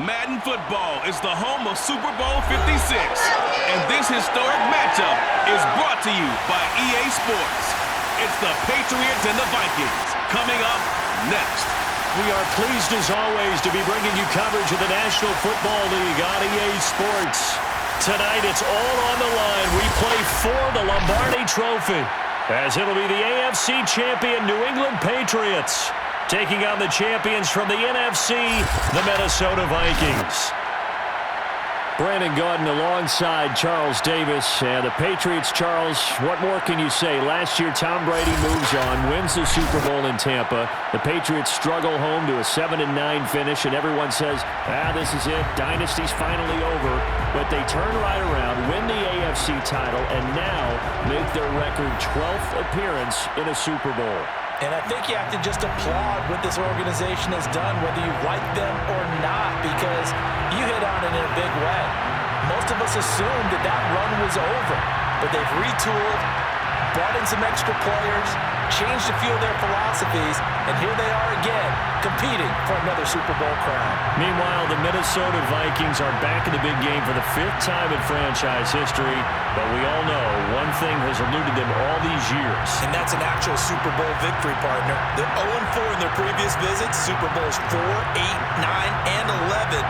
Madden Football is the home of Super Bowl 56, and this historic matchup is brought to you by EA Sports. It's the Patriots and the Vikings coming up next. We are pleased as always to be bringing you coverage of the National Football League on EA Sports. Tonight it's all on the line. We play for the Lombardi Trophy, as it'll be the AFC champion New England Patriots taking on the champions from the NFC, the Minnesota Vikings. Brandon Gaudin alongside Charles Davis. And the Patriots, Charles, what more can you say? Last year, Tom Brady moves on, wins the Super Bowl in Tampa. The Patriots struggle home to a 7-9 finish, and everyone says, this is it. Dynasty's finally over. But they turn right around, win the AFC title, and now make their record 12th appearance in a Super Bowl. And I think you have to just applaud what this organization has done, whether you like them or not, because you hit on it in a big way. Most of us assumed that that run was over, but they've retooled, brought in some extra players, changed a few of their philosophies, and here they are again, competing for another Super Bowl crown. Meanwhile, the Minnesota Vikings are back in the big game for the 5th time in franchise history, but we all know one thing has eluded them all these years. And that's an actual Super Bowl victory, partner. They're 0-4 in their previous visits, Super Bowls 4, 8, 9, and 11.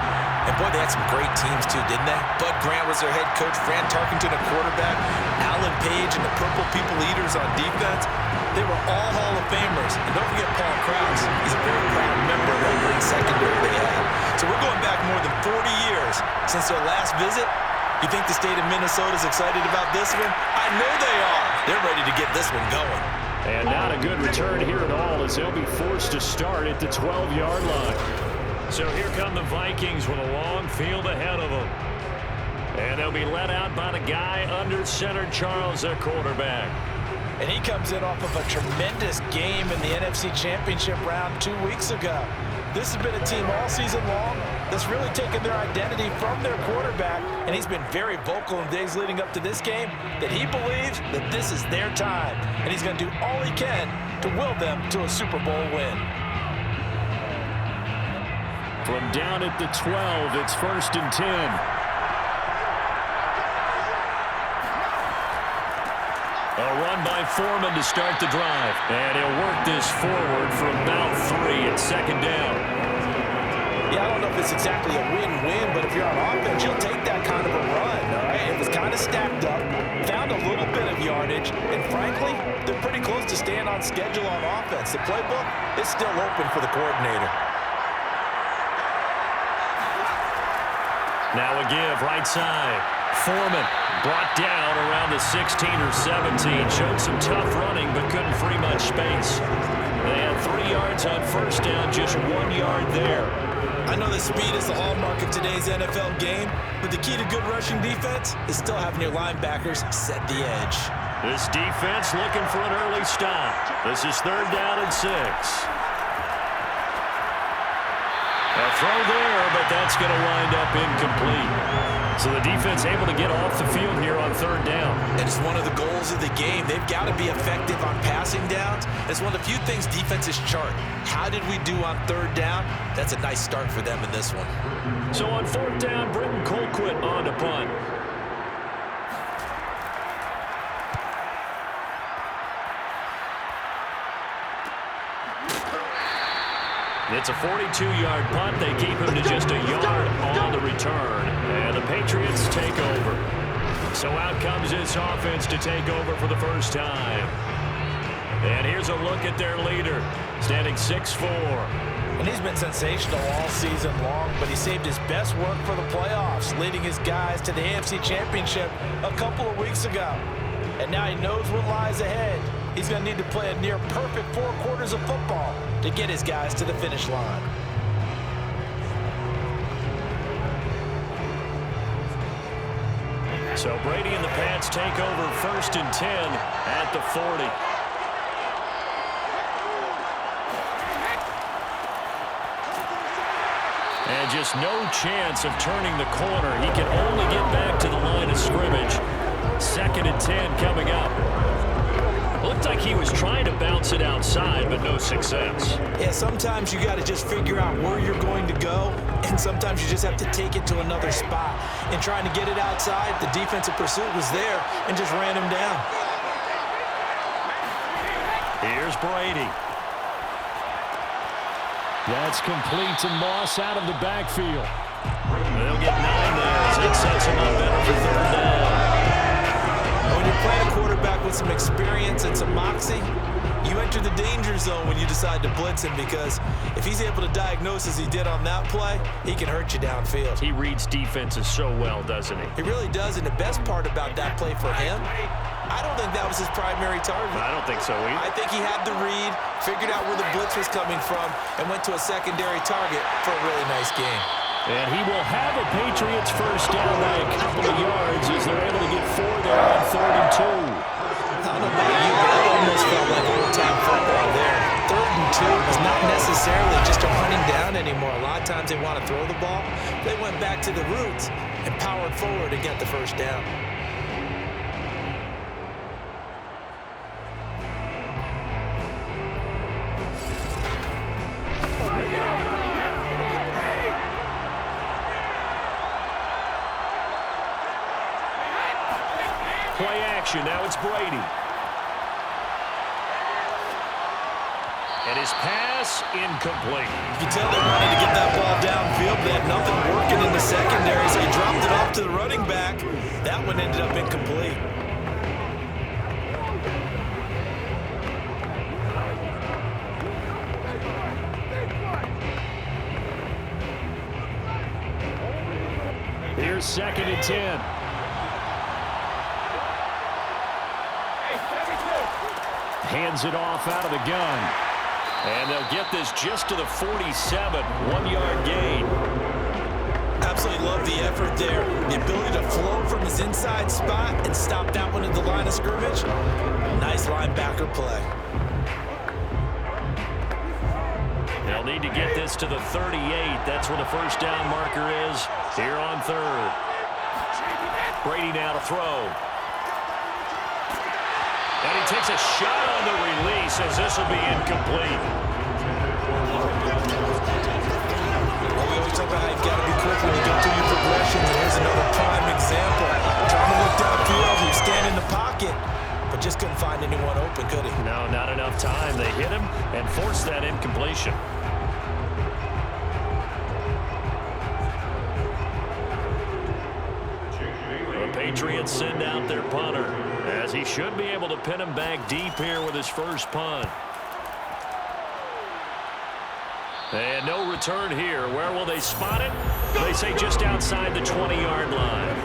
And boy, they had some great teams too, didn't they? Bud Grant was their head coach, Fran Tarkenton a quarterback, Alan Page and the Purple People Eaters on defense. They were all Hall of Famers. And don't forget Paul Krause. He's a very proud member of that great secondary they had. So we're going back more than 40 years since their last visit. You think the state of Minnesota is excited about this one? I know they are. They're ready to get this one going. And not a good return here at all, as they'll be forced to start at the 12-yard line. So here come the Vikings with a long field ahead of them. And they'll be led out by the guy under center, Charles, their quarterback. And he comes in off of a tremendous game in the NFC Championship round 2 weeks ago. This has been a team all season long that's really taken their identity from their quarterback, and he's been very vocal in days leading up to this game that he believes that this is their time, and he's going to do all he can to will them to a Super Bowl win. From down at the 12, it's 1st and 10. A run by Foreman to start the drive. And he'll work this forward for about 3 at 2nd down. Yeah, I don't know if it's exactly a win-win, but if you're on offense, you'll take that kind of a run, all right? It was kind of stacked up, found a little bit of yardage, and frankly, they're pretty close to staying on schedule on offense. The playbook is still open for the coordinator. Now a give, right side. Foreman brought down around the 16 or 17. Showed some tough running, but couldn't free much space. They had 3 yards on 1st down, just 1 yard there. I know that speed is the hallmark of today's NFL game, but the key to good rushing defense is still having your linebackers set the edge. This defense looking for an early stop. This is 3rd down and 6. A throw there, but that's going to wind up incomplete. So the defense able to get off the field here on 3rd down. And it's one of the goals of the game. They've got to be effective on passing downs. It's one of the few things defenses chart. How did we do on 3rd down? That's a nice start for them in this one. So on 4th down, Britton Colquitt on to punt. It's a 42-yard punt. They keep him to just a yard on the return. And the Patriots take over. So out comes this offense to take over for the first time. And here's a look at their leader, standing 6'4". And he's been sensational all season long, but he saved his best work for the playoffs, leading his guys to the AFC Championship a couple of weeks ago. And now he knows what lies ahead. He's going to need to play a near-perfect 4 quarters of football to get his guys to the finish line. So Brady and the Pats take over 1st and 10 at the 40. And just no chance of turning the corner. He can only get back to the line of scrimmage. 2nd and 10 coming up. Looked like he was trying to bounce it outside, but no success. Yeah, sometimes you got to just figure out where you're going to go, and sometimes you just have to take it to another spot. In trying to get it outside, the defensive pursuit was there and just ran him down. Here's Brady. That's complete to Moss out of the backfield. They'll get 9 there as that sets him up better for third down. When you're playing a quarterback with some experience and some moxie, you enter the danger zone when you decide to blitz him, because if he's able to diagnose as he did on that play, he can hurt you downfield. He reads defenses so well, doesn't he? He really does, and the best part about that play for him, I don't think that was his primary target. I don't think so either. I think he had the read, figured out where the blitz was coming from, and went to a secondary target for a really nice game. And he will have a Patriots first down by a couple of yards as they're able to get 4 there on 3rd and 2. I don't know about you, but it almost felt like old-time football there. 3rd and 2 is not necessarily just a running down anymore. A lot of times they want to throw the ball. They went back to the roots and powered forward to get the first down. Play action, now it's Brady. And his pass incomplete. You can tell they wanted to get that ball downfield, but they had nothing working in the secondary, so he dropped it off to the running back. That one ended up incomplete. Here's 2nd and 10. Hands it off out of the gun. And they'll get this just to the 47, 1-yard gain. Absolutely love the effort there. The ability to flow from his inside spot and stop that one at the line of scrimmage. Nice linebacker play. They'll need to get this to the 38. That's where the first down marker is here on 3rd. Brady now to throw. And he takes a shot on the release as this will be incomplete. Well, we always talk about how you've got to be quick when you go through your progressions, and here's another prime example. Trying to look downfield, he was standing in the pocket, but just couldn't find anyone open, could he? No, not enough time. They hit him and forced that incompletion. The Patriots send out their punter, as he should be able to pin him back deep here with his first punt. And no return here. Where will they spot it? They say just outside the 20-yard line.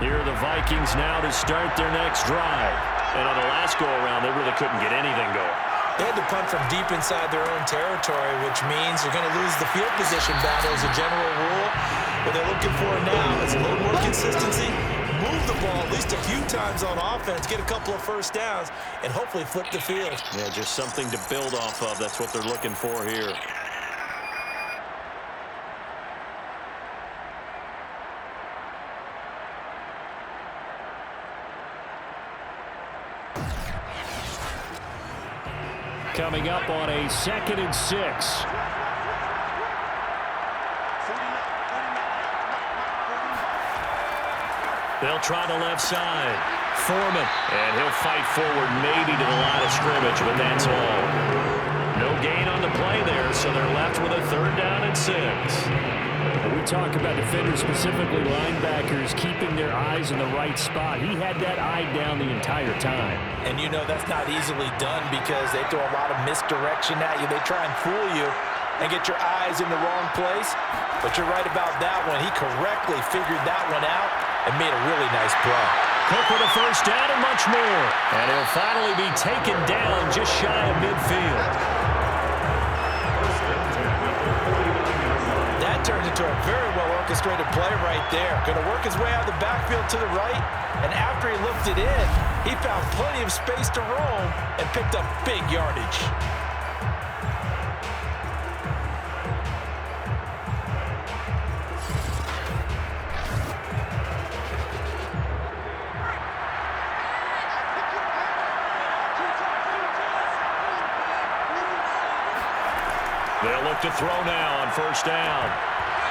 Here are the Vikings now to start their next drive. And on the last go-around, they really couldn't get anything going. They had to punt from deep inside their own territory, which means they're going to lose the field position battle as a general rule. What they're looking for now is a little more consistency, move the ball at least a few times on offense, get a couple of first downs, and hopefully flip the field. Yeah, just something to build off of. That's what they're looking for here. Coming up on a 2nd and 6. They'll try the left side. Foreman. And he'll fight forward maybe to the line of scrimmage, but that's all. No gain on the play there, so they're left with a 3rd down and 6. We talk about defenders, specifically linebackers, keeping their eyes in the right spot. He had that eye down the entire time. And you know that's not easily done because they throw a lot of misdirection at you. They try and fool you and get your eyes in the wrong place. But you're right about that one. He correctly figured that one out and made a really nice play. Cook with a first down and much more. And he'll finally be taken down just shy of midfield. turned into a very well-orchestrated play right there. Going to work his way out of the backfield to the right, and after he looked it in, he found plenty of space to roam and picked up big yardage. They'll look to throw now on first down.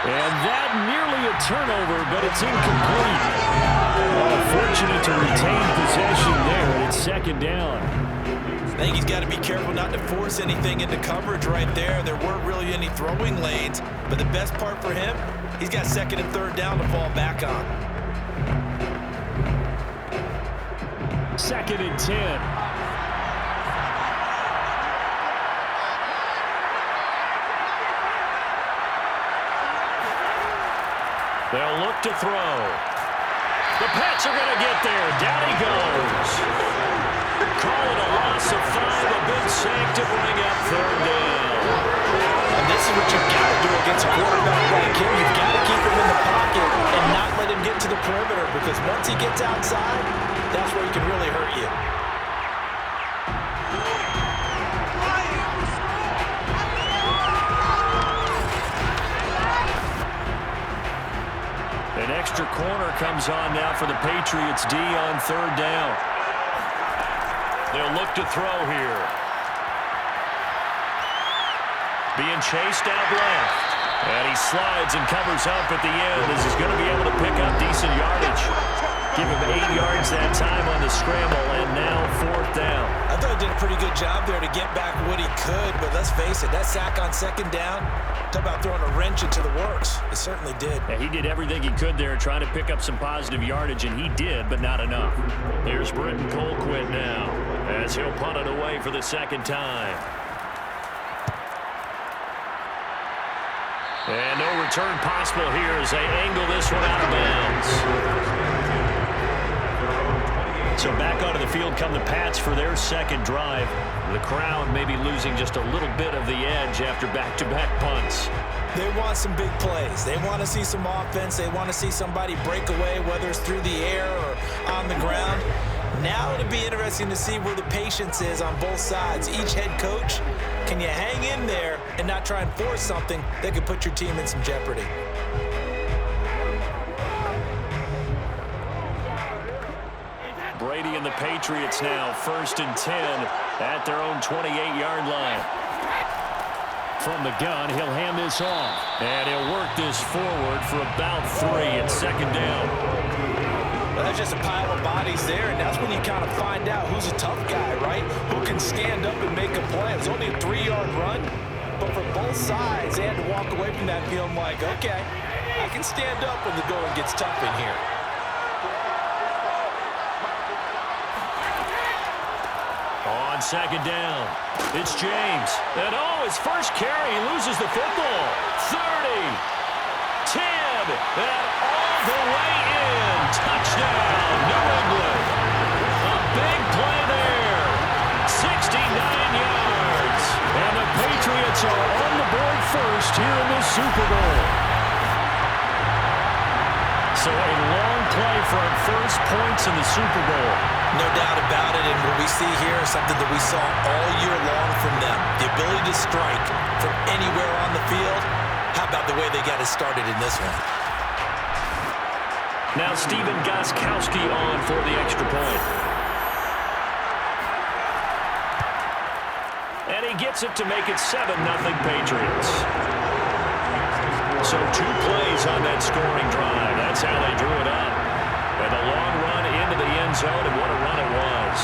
And that nearly a turnover, but it's incomplete. Fortunate to retain possession there, and it's second down. I think he's got to be careful not to force anything into coverage right there. There weren't really any throwing lanes, but the best part for him, he's got second and third down to fall back on. Second and 10. They'll look to throw. The Pats are going to get there. Down he goes. Call it a loss of 5. A big sack to bring up third down. And this is what you've got to do against a quarterback like him. You've got to keep him in the pocket and not let him get to the perimeter, because once he gets outside, that's where he can really hurt you. An extra corner comes on now for the Patriots D on third down. They'll look to throw here. Being chased out left. And he slides and covers up at the end as he's going to be able to pick up decent yardage. Give him 8 yards that time on the scramble, and now fourth down. I thought he did a pretty good job there to get back what he could, but let's face it, that sack on second down, talk about throwing a wrench into the works. It certainly did. Yeah, he did everything he could there trying to pick up some positive yardage, and he did, but not enough. Here's Britton Colquitt now as he'll punt it away for the second time. And no return possible here as they angle this one out of bounds. So back onto the field come the Pats for their second drive. The crowd may be losing just a little bit of the edge after back-to-back punts. They want some big plays. They want to see some offense. They want to see somebody break away, whether it's through the air or on the ground. Now it'll be interesting to see where the patience is on both sides. Each head coach, can you hang in there and not try and force something that could put your team in some jeopardy? Brady and the Patriots now, 1st and 10 at their own 28-yard line. From the gun, he'll hand this off. And he'll work this forward for about 3 at second down. Well, that's just a pile of bodies there, and that's when you kind of find out who's a tough guy, right? Who can stand up and make a play. It was only a 3-yard run, but for both sides, they had to walk away from that feeling like, okay, I can stand up when the going gets tough in here. On second down, it's James. And his first carry, he loses the football. 30, 10, and all the way in. Touchdown, New England. A big play there. 69 yards. And the Patriots are on the board first here in the Super Bowl. So a long play for our first points in the Super Bowl. No doubt about it, and what we see here is something that we saw all year long from them. The ability to strike from anywhere on the field. How about the way they got it started in this one? Now Stephen Gostkowski on for the extra point. And he gets it to make it 7-0 Patriots. So 2 plays on that scoring drive. That's how they drew it up. And a long run into the end zone, and what a run it was.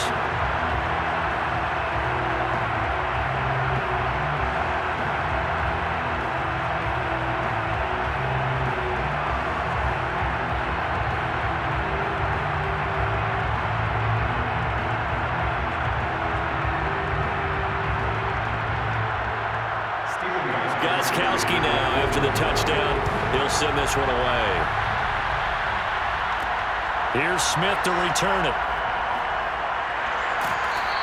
Gostkowski now, after the touchdown, he'll send this one away. Here's Smith to return it.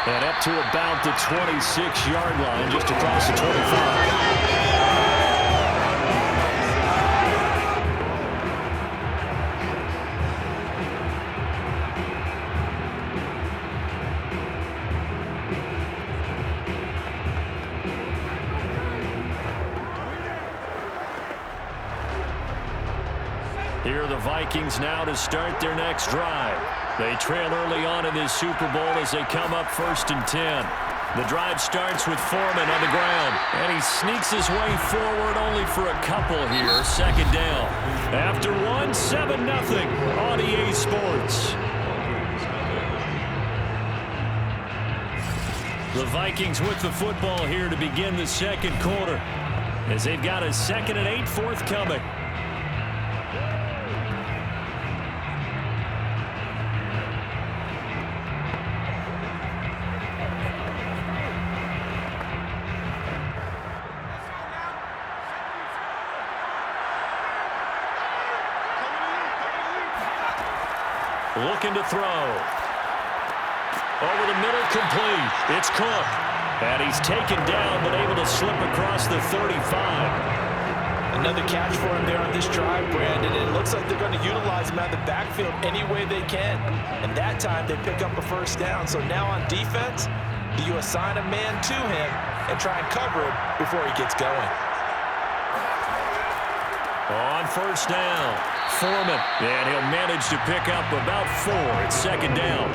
And up to about the 26-yard line, just across the 25. Here are the Vikings now to start their next drive. They trail early on in this Super Bowl as they come up 1st and 10. The drive starts with Foreman on the ground, and he sneaks his way forward only for a couple here. 2nd down. After 7-0 on EA Sports. The Vikings with the football here to begin the 2nd quarter, as they've got a 2nd and 8 forthcoming. Looking to throw. Over the middle, complete. It's Cook. And he's taken down, but able to slip across the 35. Another catch for him there on this drive, Brandon. It looks like they're going to utilize him out of the backfield any way they can. And that time, they pick up a 1st down. So now on defense, do you assign a man to him and try and cover him before he gets going? On 1st down, Foreman. And he'll manage to pick up about 4. It's 2nd down.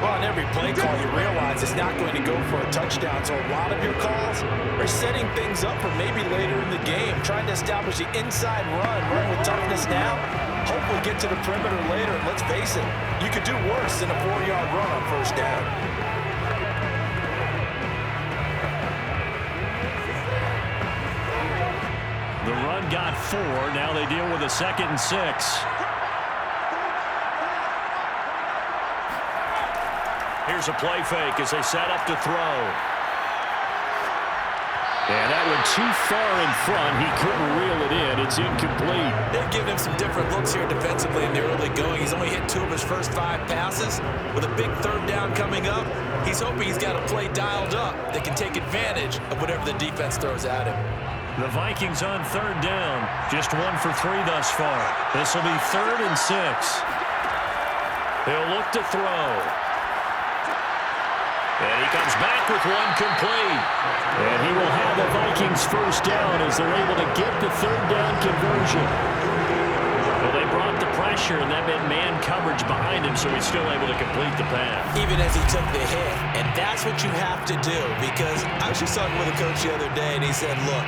Well, on every play call, you realize it's not going to go for a touchdown. So a lot of your calls are setting things up for maybe later in the game, trying to establish the inside run with toughness now. Hopefully get to the perimeter later. And let's face it, you could do worse than a 4-yard run on 1st down. The run got 4. Now they deal with a 2nd and 6. Here's a play fake as they set up to throw. And that went too far in front. He couldn't reel it in. It's incomplete. They've given him some different looks here defensively in the early going. He's only hit 2 of his first 5 passes. With a big 3rd down coming up, he's hoping he's got a play dialed up that can take advantage of whatever the defense throws at him. The Vikings on 3rd down. Just 1 for 3 thus far. This will be 3rd and 6. He'll look to throw. And he comes back with 1 complete. And he will have the Vikings 1st down as they're able to get the 3rd down conversion. Well, they brought the pressure, and that meant man coverage behind him, so he's still able to complete the pass. Even as he took the hit. And that's what you have to do, because I was just talking with a coach the other day, and he said, look,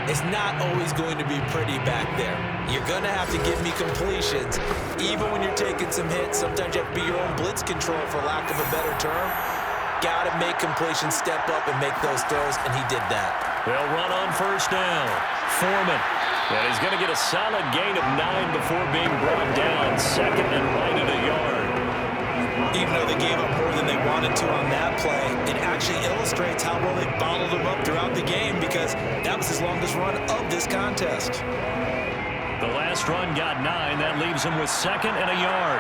it's not always going to be pretty back there. You're going to have to give me completions. Even when you're taking some hits, sometimes you have to be your own blitz control, for lack of a better term. Got to make completions, step up, and make those throws, and he did that. They'll run on 1st down. Foreman. And he's going to get a solid gain of 9 before being brought down. 2nd and right at a yard. Even though they gave up more than they wanted to on that play, it actually illustrates how well they bottled him up throughout the game, because that was his longest run of this contest. The last run got 9. That leaves him with 2nd and a yard.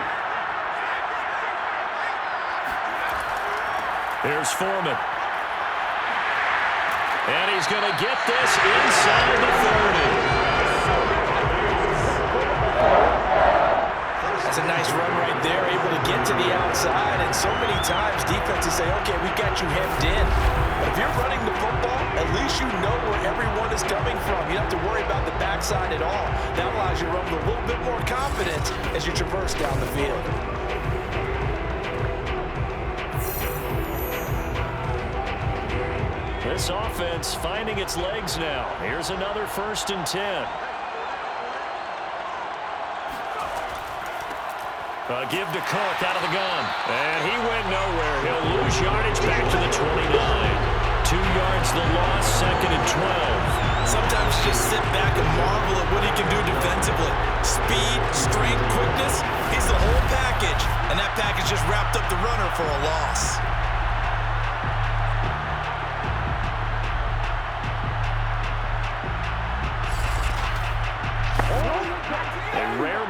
Here's Foreman. And he's going to get this inside the 30. That's a nice run right there, able to get to the outside. And so many times defenses say, okay, we got you hemmed in. But if you're running the football, at least you know where everyone is coming from. You don't have to worry about the backside at all. That allows you to run with a little bit more confidence as you traverse down the field. This offense finding its legs now. Here's another 1st and 10. A give to Cook out of the gun. And he went nowhere. He'll lose yardage back to the 29. 2 yards the loss, 2nd and 12. Sometimes you just sit back and marvel at what he can do defensively. Speed, strength, quickness, he's the whole package. And that package just wrapped up the runner for a loss.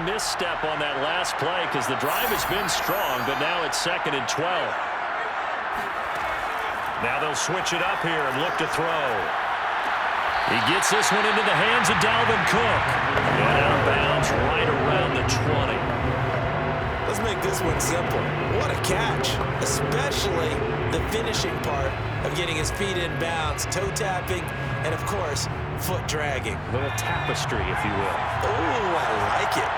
Misstep on that last play, because the drive has been strong, but now it's 2nd and 12. Now they'll switch it up here and look to throw. He gets this one into the hands of Dalvin Cook. And out of bounds right around the 20. Let's make this one simple. What a catch, especially the finishing part. of getting his feet in bounds, toe tapping, and of course, foot dragging. A little tapestry, if you will. Oh, I like it.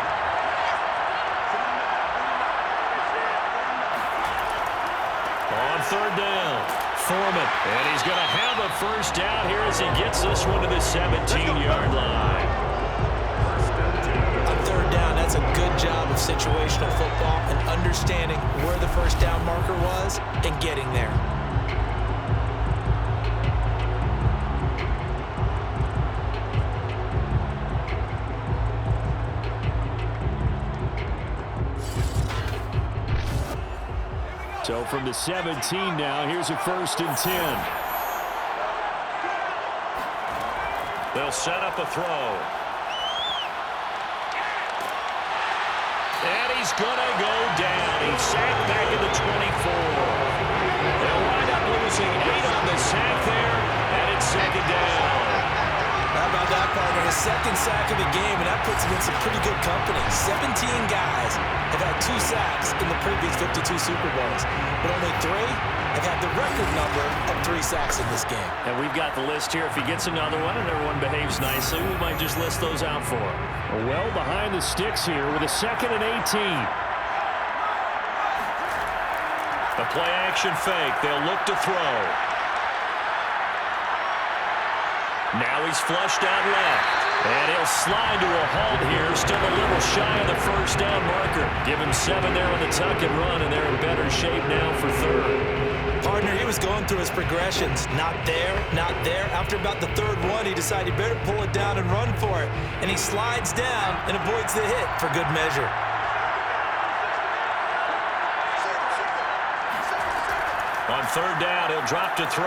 On third down, Foreman. And he's going to have a first down here as he gets this one to the 17-yard line. On third down, that's a good job of situational football and understanding where the first down marker was and getting there. So from the 17 now, here's a 1st and 10. They'll set up a throw. And he's going to go down. He's sacked back at the 24. They'll wind up losing 8 on the sack there, and it's 2nd down. How about that, partner? His 2nd sack of the game, and that puts him in some pretty good company. 17 guys have had 2 sacks in the previous 52 Super Bowls, but only 3 have had the record number of 3 sacks in this game. And we've got the list here. If he gets another one and everyone behaves nicely, we might just list those out for him. Well behind the sticks here with a 2nd and 18. A play-action fake. They'll look to throw. Now he's flushed out left. And he'll slide to a halt here. Still a little shy of the first down marker. Give him 7 there on the tuck and run, and they're in better shape now for 3rd. Partner, he was going through his progressions. Not there, not there. After about the 3rd one, he decided he better pull it down and run for it. And he slides down and avoids the hit for good measure. On 3rd down, he'll drop to throw.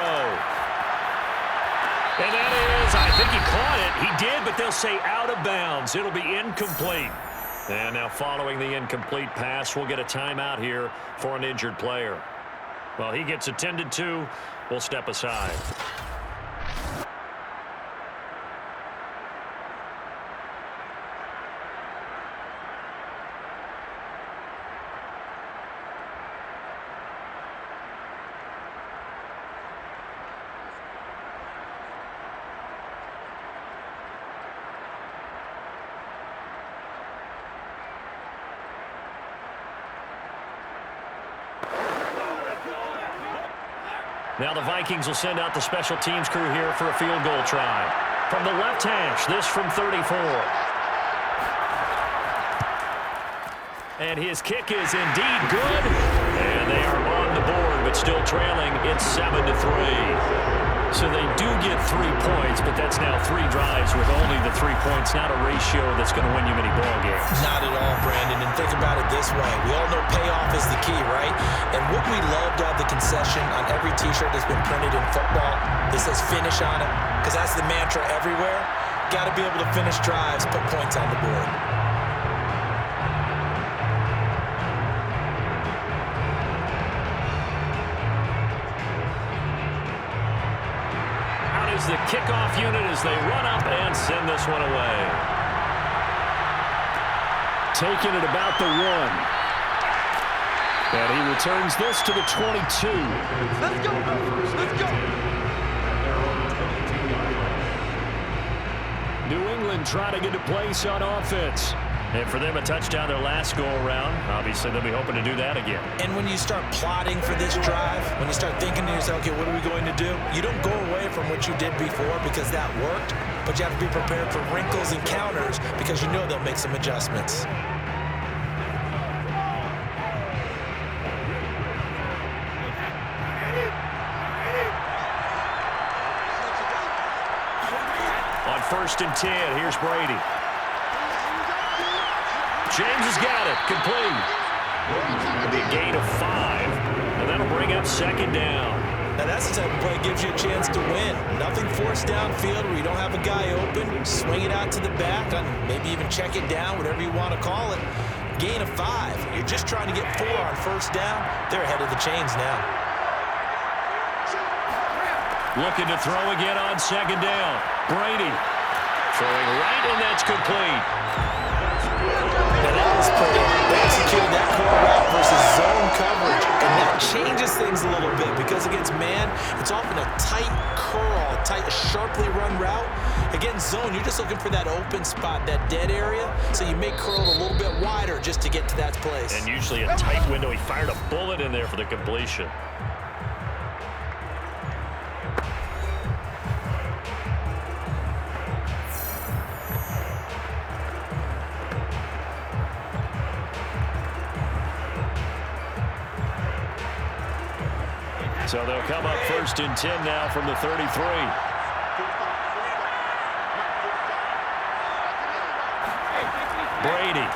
And that is, I think he caught it. He did, but they'll say out of bounds. It'll be incomplete. And now following the incomplete pass, we'll get a timeout here for an injured player. Well, he gets attended to. We'll step aside. Now the Vikings will send out the special teams crew here for a field goal try. From the left hash, this from 34. And his kick is indeed good. And they are on the board, but still trailing. It's 7-3. So they do get 3 points, but that's now 3 drives with only the 3 points. Not a ratio that's going to win you many ball games. Not at all, Brandon. And think about it this way. We all know payoff is the key, right? And wouldn't we love to have the concession on every T-shirt that's been printed in football that says finish on it? Because that's the mantra everywhere. Got to be able to finish drives, put points on the board. The kickoff unit as they run up and send this one away. Taking it about the 1. And he returns this to the 22. Let's go, let's go. New England trying to get a place on offense. And for them, a touchdown their last go-around. Obviously, they'll be hoping to do that again. And when you start plotting for this drive, when you start thinking to yourself, okay, what are we going to do? You don't go away from what you did before because that worked, but you have to be prepared for wrinkles and counters because you know they'll make some adjustments. On 1st and 10, here's Brady. James has got it. Complete. It'll be a gain of 5. And that'll bring up 2nd down. Now that's the type of play that gives you a chance to win. Nothing forced downfield where you don't have a guy open. Swing it out to the back, and maybe even check it down, whatever you want to call it. Gain of 5. You're just trying to get 4 on 1st down. They're ahead of the chains now. Looking to throw again on 2nd down. Brady throwing right, and that's complete. Now that was pretty. They executed that core route versus zone coverage, and that changes things things a little bit because against man, it's often a tight curl, a sharply run route. Against zone, you're just looking for that open spot, that dead area, so you may curl it a little bit wider just to get to that place. And usually a tight window. He fired a bullet in there for the completion. So they'll come up 1st and 10 now from the 33. Brady.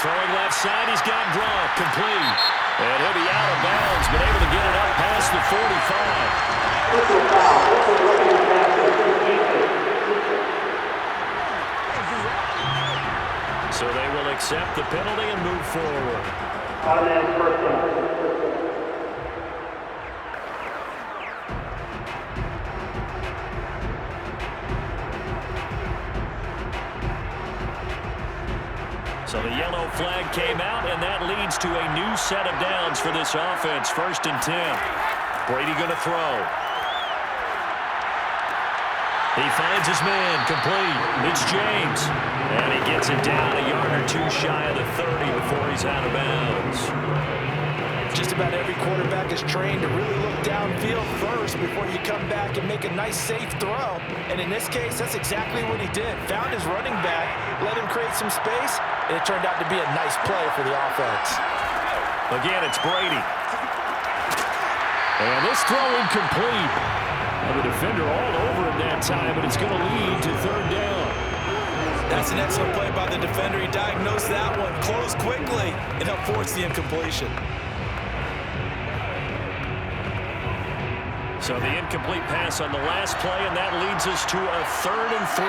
Throwing left side, he's got Gronk, complete. And he'll be out of bounds, but able to get it up past the 45. So they will accept the penalty and move forward. So the yellow flag came out, and that leads to a new set of downs for this offense. 1st and 10. Brady going to throw. He finds his man, complete. It's James. And he gets it down a yard or two shy of the 30 before he's out of bounds. Just about every quarterback is trained to really look downfield first before you come back and make a nice, safe throw. And in this case, that's exactly what he did. Found his running back, let him create some space, and it turned out to be a nice play for the offense. Again, it's Brady. And this throw incomplete. And the defender all over him that time, but it's going to lead to 3rd down. That's an excellent play by the defender. He diagnosed that one, closed quickly, and helped force the incompletion. So the incomplete pass on the last play, and that leads us to a 3rd and 3.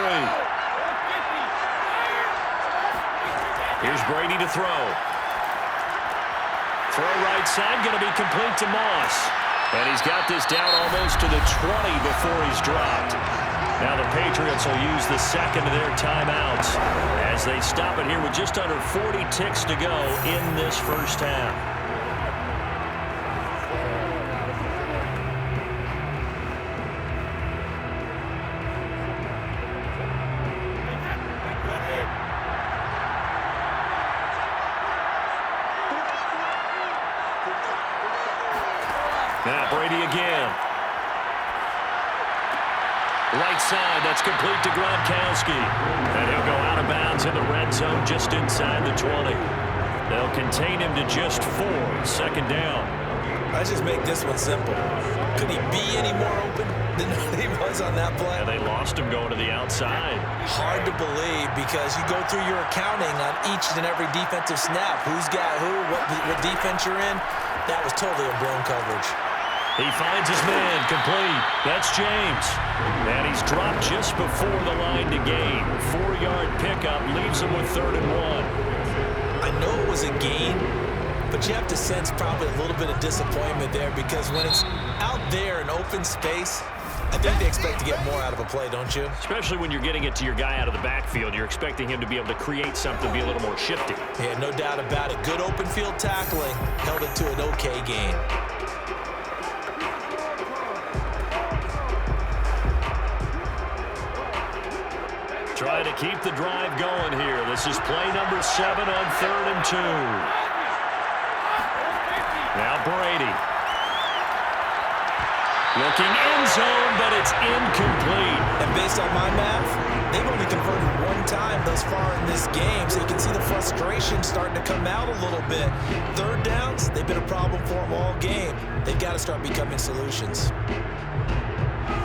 Here's Brady to throw. Throw right side, going to be complete to Moss. And he's got this down almost to the 20 before he's dropped. Now the Patriots will use the second of their timeouts as they stop it here with just under 40 ticks to go in this first half. Now Brady again. Right side, that's complete to Gronkowski. And he'll go out of bounds in the red zone just inside the 20. They'll contain him to just 4. 2nd down. Let's just make this one simple. Could he be any more open than he was on that play? And they lost him going to the outside. Hard to believe because you go through your accounting on each and every defensive snap. Who's got who, what defense you're in. That was totally a blown coverage. He finds his man, complete. That's James. And he's dropped just before the line to gain. 4-yard pickup leaves him with 3rd and 1. I know it was a gain, but you have to sense probably a little bit of disappointment there because when it's out there in open space, I think they expect to get more out of a play, don't you? Especially when you're getting it to your guy out of the backfield. You're expecting him to be able to create something, be a little more shifty. Yeah, no doubt about it. Good open field tackling held it to an okay gain. Trying to keep the drive going here. This is play number 7 on 3rd and 2. Now Brady. Looking end zone, but it's incomplete. And based on my math, they've only converted 1 time thus far in this game, so you can see the frustration starting to come out a little bit. 3rd downs, they've been a problem for them all game. They've got to start becoming solutions.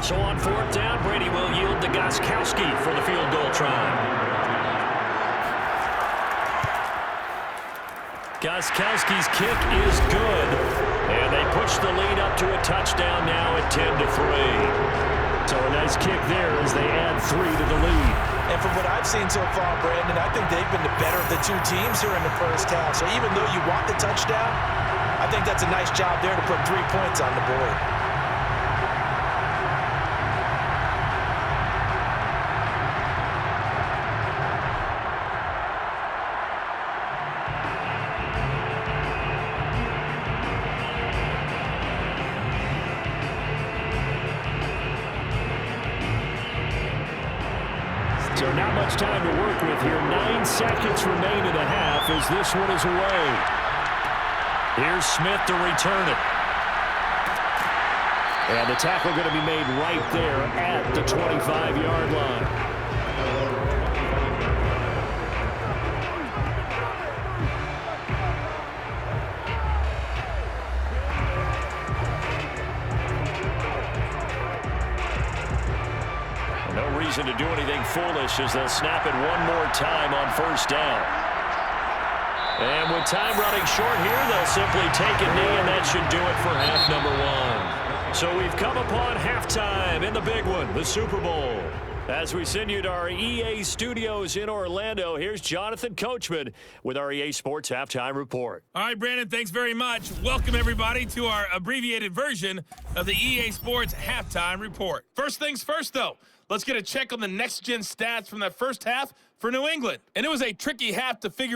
So on 4th down, Brady will yield to Gostkowski for the field goal try. Gostkowski's kick is good. And they push the lead up to a touchdown now at 10-3. So a nice kick there as they add 3 to the lead. And from what I've seen so far, Brandon, I think they've been the better of the 2 teams here in the first half. So even though you want the touchdown, I think that's a nice job there to put 3 points on the board. So not much time to work with here. 9 seconds remain in the half as this one is away. Here's Smith to return it. And the tackle going to be made right there at the 25-yard line. No reason to do anything foolish as they'll snap it one more time on first down. And with time running short here, they'll simply take a knee, and that should do it for half number 1. So we've come upon halftime in the big one, the Super Bowl. As we send you to our EA studios in Orlando, here's Jonathan Coachman with our EA Sports Halftime Report. All right, Brandon, thanks very much. Welcome, everybody, to our abbreviated version of the EA Sports Halftime Report. First things first, though, let's get a check on the next-gen stats from that first half for New England. And it was a tricky half to figure